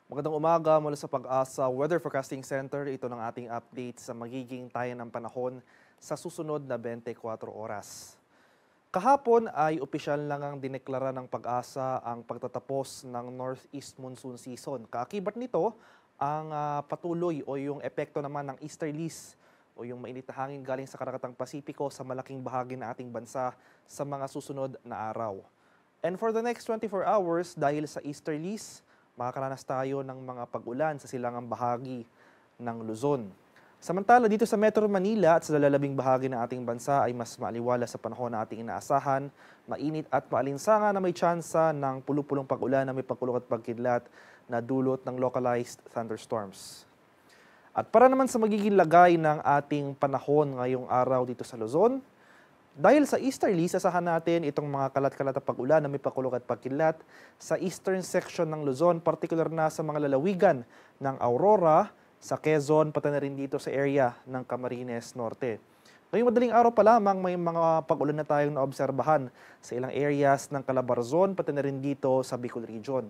Magandang umaga mula sa Pag-asa Weather Forecasting Center. Ito ng ating update sa magiging tayo ng panahon sa susunod na 24 oras. Kahapon ay opisyal lang ang dineklara ng Pag-asa ang pagtatapos ng Northeast Monsoon Season. Kaakibat nito ang patuloy o yung epekto naman ng easterlies o yung mainit na hangin galing sa Karakatang Pasipiko sa malaking bahagi ng ating bansa sa mga susunod na araw. And for the next 24 hours, dahil sa easterlies, makakaranas tayo ng mga pag-ulan sa silangang bahagi ng Luzon. Samantala dito sa Metro Manila at sa lalabing bahagi ng ating bansa ay mas maaliwala sa panahon na ating inaasahan, mainit at maalinsangan na may tsansa ng pulupulong pag-ulan na may pagkulog at pagkidlat na dulot ng localized thunderstorms. At para naman sa magiging lagay ng ating panahon ngayong araw dito sa Luzon, dahil sa easterly, sasahan natin itong mga kalat-kalat na pag-ulan na may pakulog at pagkilat sa eastern section ng Luzon, particular na sa mga lalawigan ng Aurora, sa Quezon, pati na rin dito sa area ng Camarines Norte. Ngayong madaling araw pa lamang may mga pag-ulan na tayong naobserbahan sa ilang areas ng Calabarzon, pati na rin dito sa Bicol Region.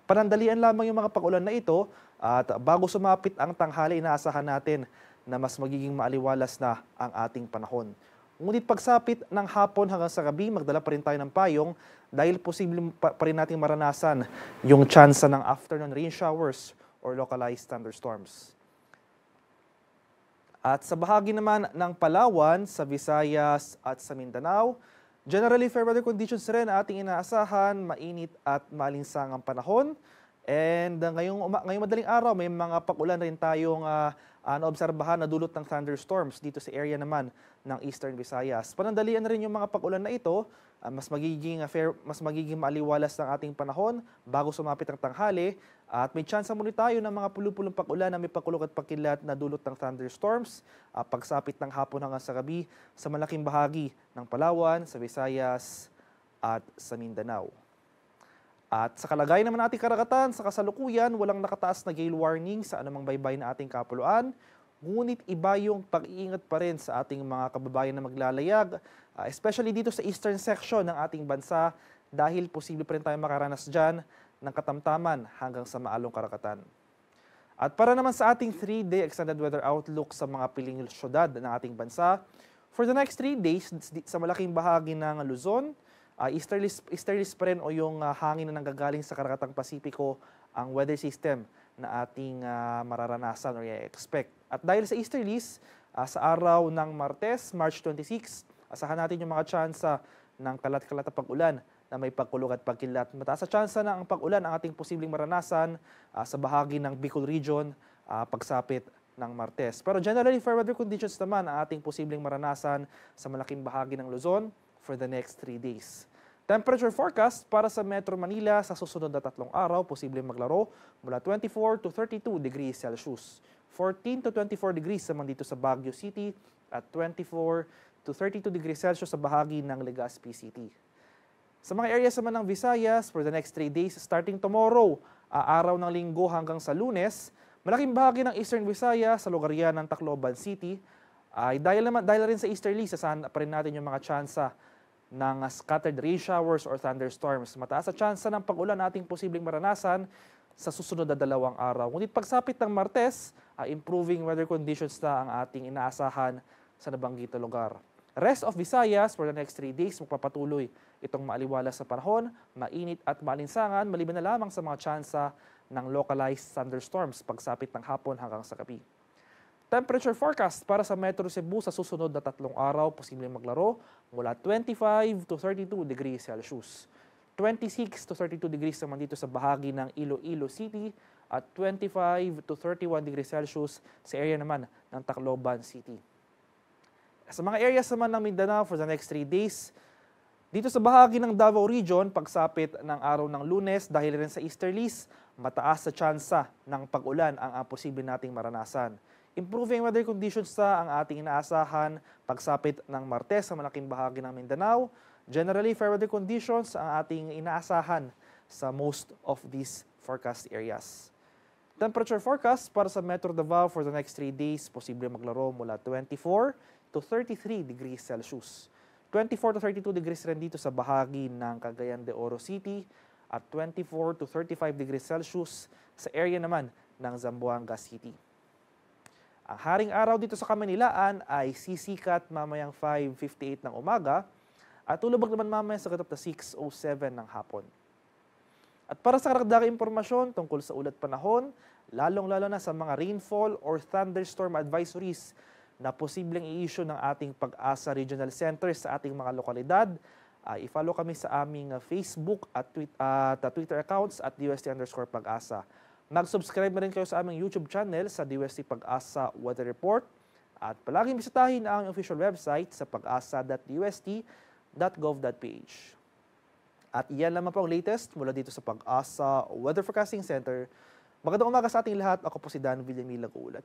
Panandalian lamang yung mga pag-ulan na ito at bago sumapit ang tanghali, inaasahan natin na mas magiging maaliwalas na ang ating panahon. Ngunit pagsapit ng hapon hanggang sa gabi, magdala pa rin tayo ng payong dahil posibleng pa rin nating maranasan yung tsansa ng afternoon rain showers or localized thunderstorms. At sa bahagi naman ng Palawan, sa Visayas at sa Mindanao, generally fair weather conditions rin ating inaasahan, mainit at malinsangang panahon. And ngayong madaling araw, may mga pag-ulan rin tayong naobserbahan na dulot ng thunderstorms dito sa area naman ng Eastern Visayas. Panandalian na rin yung mga pag-ulan na ito, mas magiging maaliwalas ng ating panahon bago sumapit ang tanghali. At may chance muli tayo ng mga pulupulong pag-ulan na may pakulog at pagkilat na dulot ng thunderstorms pagsapit ng hapon hanggang sa gabi sa malaking bahagi ng Palawan, sa Visayas at sa Mindanao. At sa kalagayan naman ating karagatan, sa kasalukuyan, walang nakataas na gale warning sa anumang baybay na ating kapuluan. Ngunit iba yung pag-iingat pa rin sa ating mga kababayan na maglalayag, especially dito sa eastern section ng ating bansa dahil posible pa rin tayo makaranas dyan ng katamtaman hanggang sa maalong karagatan. At para naman sa ating 3-day extended weather outlook sa mga piling syudad ng ating bansa, for the next 3 days sa malaking bahagi ng Luzon, easterlies pa rin o yung hangin na nanggagaling sa Karakatang Pasipiko ang weather system na ating mararanasan or i-expect. At dahil sa easterlies, sa araw ng Martes, March 26, asahan natin yung mga tsansa ng kalat-kalat na pag-ulan na may pagkulog at pagkilat. Mataas sa tsansa na ang pag-ulan ang ating posibleng maranasan sa bahagi ng Bicol Region pagsapit ng Martes. Pero generally, fair weather conditions naman ang ating posibleng maranasan sa malaking bahagi ng Luzon for the next 3 days. Temperature forecast para sa Metro Manila sa susunod na 3 araw, posibleng maglaro mula 24 to 32 degrees Celsius. 14 to 24 degrees naman dito sa Baguio City at 24 to 32 degrees Celsius sa bahagi ng Legazpi City. Sa mga areas naman ng Visayas, for the next 3 days, starting tomorrow, araw ng Linggo hanggang sa Lunes, malaking bahagi ng Eastern Visayas sa lugar yan ng Tacloban City, ay dahil rin sa easterly, sasahan pa rin natin yung mga tsansa ng scattered rain showers or thunderstorms. Mataas sa tsansa ng pag-ulan ating posibleng maranasan sa susunod na 2 araw. Ngunit pagsapit ng Martes, improving weather conditions na ang ating inaasahan sa nabanggit na lugar. Rest of Visayas, for the next 3 days, magpapatuloy itong maaliwalas sa panahon, mainit at maalinsangan, maliban na lamang sa mga tsansa ng localized thunderstorms pagsapit ng hapon hanggang sa gabi. Temperature forecast para sa Metro Cebu sa susunod na 3 araw, posibleng maglaro mula 25 to 32 degrees Celsius. 26 to 32 degrees naman dito sa bahagi ng Iloilo City at 25 to 31 degrees Celsius sa area naman ng Tacloban City. Sa mga areas naman ng Mindanao for the next 3 days, dito sa bahagi ng Davao Region, pagsapit ng araw ng Lunes dahil rin sa easterlies, mataas sa tsansa ng pag-ulan ang posible nating maranasan. Improving weather conditions sa ang ating inaasahan pagsapit ng Martes sa malaking bahagi ng Mindanao. Generally, fair weather conditions ang ating inaasahan sa most of these forecast areas. Temperature forecast para sa Metro Davao for the next 3 days, posible maglaro mula 24 to 33 degrees Celsius. 24 to 32 degrees rin dito sa bahagi ng Cagayan de Oro City at 24 to 35 degrees Celsius sa area naman ng Zamboanga City. Ang haring araw dito sa Kamanilaan ay sisikat mamayang 5:58 ng umaga at tulubog naman mamaya sa katap na 6:07 ng hapon. At para sa karagdagang impormasyon tungkol sa ulat panahon, lalong-lalo na sa mga rainfall or thunderstorm advisories na posibleng i-issue ng ating Pag-asa Regional Center sa ating mga lokalidad, i-follow kami sa aming Facebook at Twitter accounts at DUST_Pag-asa. Mag-subscribe na rin kayo sa aming YouTube channel sa DUST Pag-asa Weather Report at palaging bisitahin ang official website sa pag-asa.dust.gov.ph. At iyan lamang po ang latest mula dito sa Pag-asa Weather Forecasting Center. Magandang umaga sa ating lahat. Ako po si Dan Villamil Nag-uulat.